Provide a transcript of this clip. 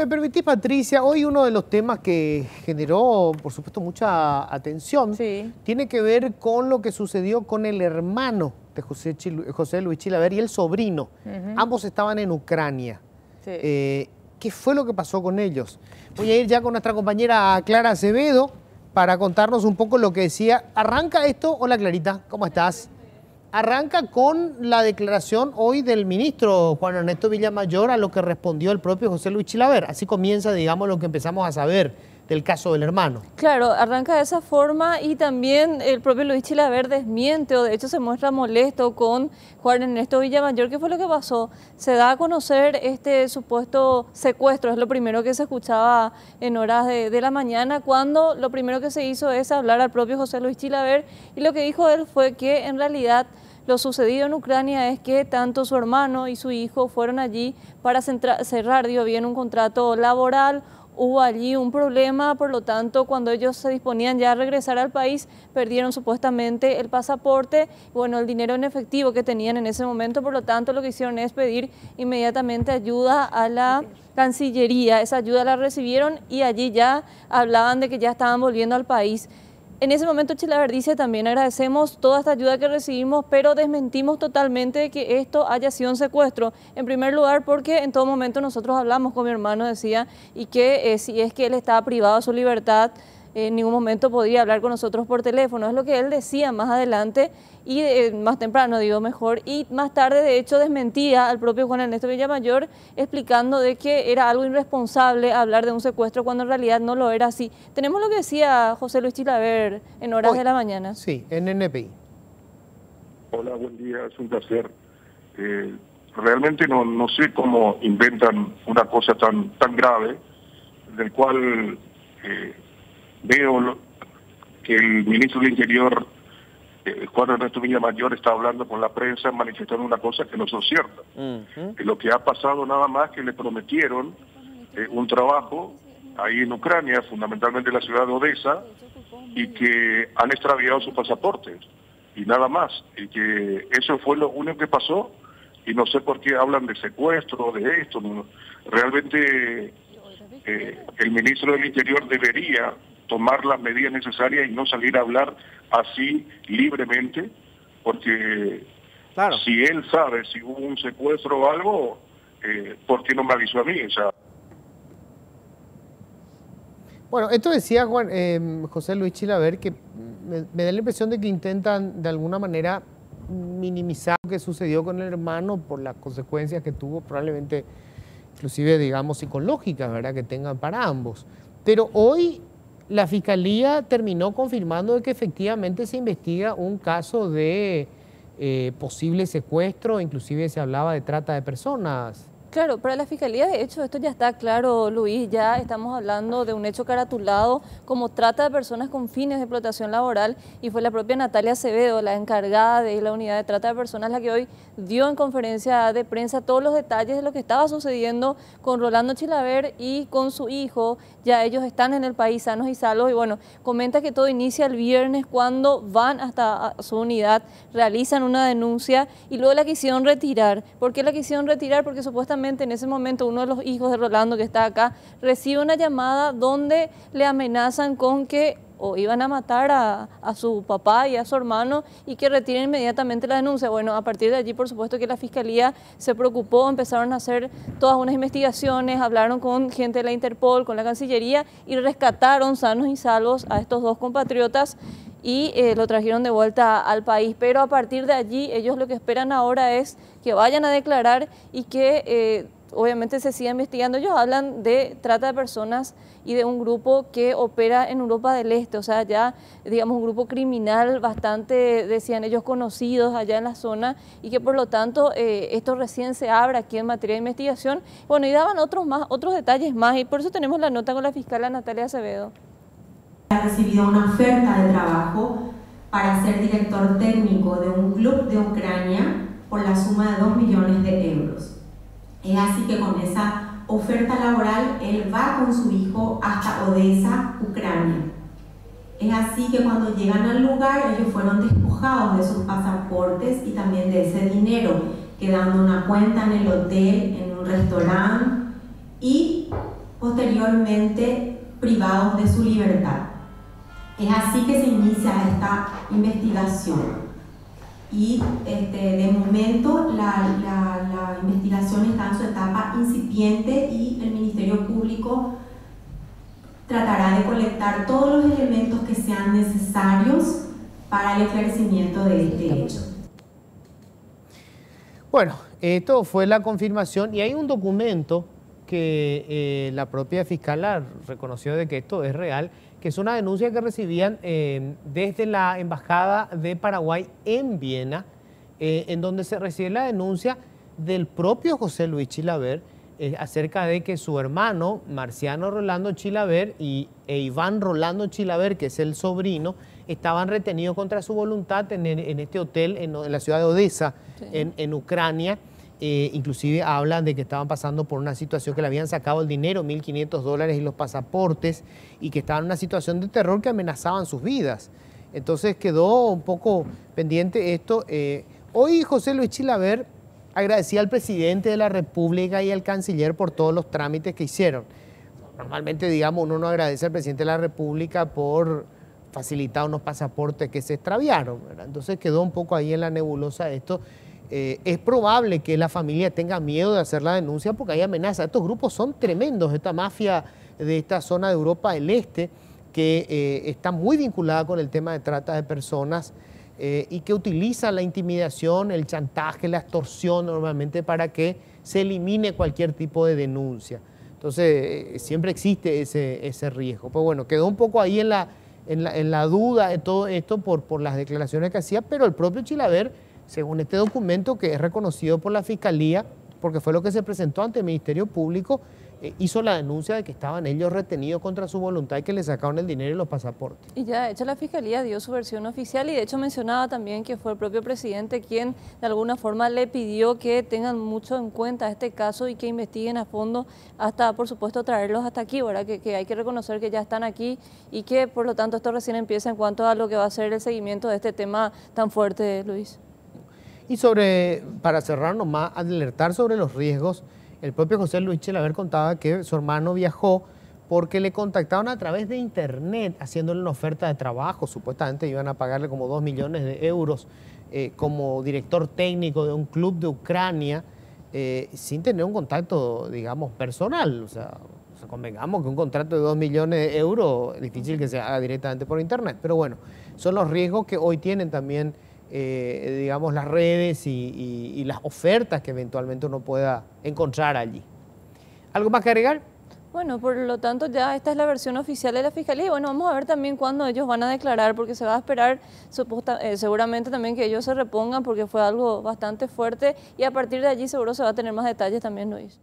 me permitís, Patricia, hoy uno de los temas que generó, por supuesto, mucha atención, tiene que ver con lo que sucedió con el hermano de José Luis Chilaver y el sobrino. Ambos estaban en Ucrania. ¿Qué fue lo que pasó con ellos? Voy a ir ya con nuestra compañera Clara Acevedo para contarnos un poco lo que decía. ¿Arranca esto? Hola, Clarita, ¿cómo estás? Arranca con la declaración hoy del ministro Juan Ernesto Villamayor a lo que respondió el propio José Luis Chilaver. Así comienza, digamos, lo que empezamos a saber del caso del hermano. Claro, arranca de esa forma y también el propio Luis Chilaver desmiente o de hecho se muestra molesto con Juan Ernesto Villamayor. ¿Qué fue lo que pasó? Se da a conocer este supuesto secuestro, es lo primero que se escuchaba en horas de la mañana, cuando lo primero que se hizo es hablar al propio José Luis Chilaver y lo que dijo él fue que en realidad lo sucedido en Ucrania es que tanto su hermano y su hijo fueron allí para cerrar, digo bien, un contrato laboral. Hubo allí un problema, por lo tanto, cuando ellos se disponían ya a regresar al país, perdieron supuestamente el pasaporte, bueno, el dinero en efectivo que tenían en ese momento, por lo tanto, lo que hicieron es pedir inmediatamente ayuda a la Cancillería. Esa ayuda la recibieron y allí ya hablaban de que ya estaban volviendo al país. En ese momento Chilaver dice también agradecemos toda esta ayuda que recibimos, pero desmentimos totalmente de que esto haya sido un secuestro. En primer lugar porque en todo momento nosotros hablamos con mi hermano, decía, y que si es que él estaba privado de su libertad, en ningún momento podría hablar con nosotros por teléfono. Es lo que él decía más adelante y más temprano, digo mejor, y más tarde de hecho desmentía al propio Juan Ernesto Villamayor explicando de que era algo irresponsable hablar de un secuestro cuando en realidad no lo era así. Tenemos lo que decía José Luis Chilaver en horas de la mañana. Sí, en NPI. Hola, buen día, es un placer. Realmente no sé cómo inventan una cosa tan grave, del cual veo que el ministro del Interior, Juan Ernesto Villamayor, está hablando con la prensa manifestando una cosa que no es cierta. Lo que ha pasado nada más que le prometieron un trabajo ahí en Ucrania, fundamentalmente en la ciudad de Odessa, y que han extraviado sus pasaportes, y nada más, y que eso fue lo único que pasó, y no sé por qué hablan de secuestro, de esto. Realmente el ministro del Interior debería tomar las medidas necesarias y no salir a hablar así libremente, porque claro, si él sabe si hubo un secuestro o algo, ¿por qué no me avisó a mí? O sea, bueno, esto decía José Luis Chilaver, que me da la impresión de que intentan de alguna manera minimizar lo que sucedió con el hermano por las consecuencias que tuvo, probablemente inclusive, digamos, psicológicas, ¿verdad?, que tengan para ambos. Pero hoy la Fiscalía terminó confirmando de que efectivamente se investiga un caso de posible secuestro, inclusive se hablaba de trata de personas. Claro, para la Fiscalía, de hecho, esto ya está claro, Luis, ya estamos hablando de un hecho caratulado como trata de personas con fines de explotación laboral, y fue la propia Natalia Acevedo, la encargada de la unidad de trata de personas, la que hoy dio en conferencia de prensa todos los detalles de lo que estaba sucediendo con Rolando Chilaver y con su hijo. Ya ellos están en el país sanos y salvos, y bueno, comenta que todo inicia el viernes cuando van hasta su unidad, realizan una denuncia y luego la quisieron retirar. ¿Por qué la quisieron retirar? Porque supuestamente en ese momento uno de los hijos de Rolando, que está acá, recibe una llamada donde le amenazan con que o iban a matar a su papá y a su hermano y que retiren inmediatamente la denuncia. Bueno, a partir de allí, por supuesto que la Fiscalía se preocupó, empezaron a hacer todas unas investigaciones, hablaron con gente de la Interpol, con la Cancillería y rescataron sanos y salvos a estos dos compatriotas y lo trajeron de vuelta al país. Pero a partir de allí, ellos lo que esperan ahora es que vayan a declarar y que obviamente se siga investigando. Ellos hablan de trata de personas y de un grupo que opera en Europa del Este, o sea, ya, digamos, un grupo criminal bastante, decían ellos, conocidos allá en la zona, y que por lo tanto esto recién se abre aquí en materia de investigación. Bueno, y daban otros detalles más, y por eso tenemos la nota con la fiscal Natalia Acevedo. Ha recibido una oferta de trabajo para ser director técnico de un club de Ucrania por la suma de 2 millones de euros. Es así que con esa oferta laboral él va con su hijo hasta Odessa, Ucrania. Es así que cuando llegan al lugar ellos fueron despojados de sus pasaportes y también de ese dinero, quedando una cuenta en el hotel, en un restaurante, y posteriormente privados de su libertad. Es así que se inicia esta investigación. Y de momento la investigación está en su etapa incipiente y el Ministerio Público tratará de colectar todos los elementos que sean necesarios para el esclarecimiento de este hecho. Bueno, esto fue la confirmación y hay un documento que la propia fiscal reconoció de que esto es real, que es una denuncia que recibían desde la Embajada de Paraguay en Viena, en donde se recibe la denuncia del propio José Luis Chilaver acerca de que su hermano Marciano Rolando Chilaver e Iván Rolando Chilaver, que es el sobrino, estaban retenidos contra su voluntad en este hotel en la ciudad de Odessa, sí, en Ucrania. Inclusive hablan de que estaban pasando por una situación que le habían sacado el dinero, $1.500 y los pasaportes, y que estaban en una situación de terror que amenazaban sus vidas. Entonces quedó un poco pendiente esto. Hoy José Luis Chilaver agradecía al presidente de la República y al canciller por todos los trámites que hicieron. Normalmente, digamos, uno no agradece al presidente de la República por facilitar unos pasaportes que se extraviaron, ¿verdad? Entonces quedó un poco ahí en la nebulosa esto. Es probable que la familia tenga miedo de hacer la denuncia porque hay amenazas. Estos grupos son tremendos, esta mafia de esta zona de Europa del Este, que está muy vinculada con el tema de trata de personas y que utiliza la intimidación, el chantaje, la extorsión normalmente para que se elimine cualquier tipo de denuncia. Entonces siempre existe ese riesgo. Pues bueno, quedó un poco ahí en la duda de todo esto por las declaraciones que hacía, pero el propio Chilaver, según este documento que es reconocido por la Fiscalía, porque fue lo que se presentó ante el Ministerio Público, hizo la denuncia de que estaban ellos retenidos contra su voluntad y que le sacaron el dinero y los pasaportes. Y ya de hecho la Fiscalía dio su versión oficial y de hecho mencionaba también que fue el propio presidente quien de alguna forma le pidió que tengan mucho en cuenta este caso y que investiguen a fondo hasta, por supuesto, traerlos hasta aquí, ¿verdad? Que hay que reconocer que ya están aquí y que por lo tanto esto recién empieza en cuanto a lo que va a ser el seguimiento de este tema tan fuerte, Luis. Y para cerrar nomás, alertar sobre los riesgos, el propio José Luis Chilaver contaba que su hermano viajó porque le contactaron a través de internet haciéndole una oferta de trabajo. Supuestamente iban a pagarle como 2 millones de euros como director técnico de un club de Ucrania sin tener un contacto, digamos, personal. O sea, convengamos que un contrato de 2 millones de euros es difícil que se haga directamente por internet. Pero bueno, son los riesgos que hoy tienen también digamos, las redes y las ofertas que eventualmente uno pueda encontrar allí. ¿Algo más que agregar? Bueno, por lo tanto ya esta es la versión oficial de la Fiscalía y bueno, vamos a ver también cuándo ellos van a declarar porque se va a esperar seguramente también que ellos se repongan porque fue algo bastante fuerte y a partir de allí seguro se va a tener más detalles también, Luis.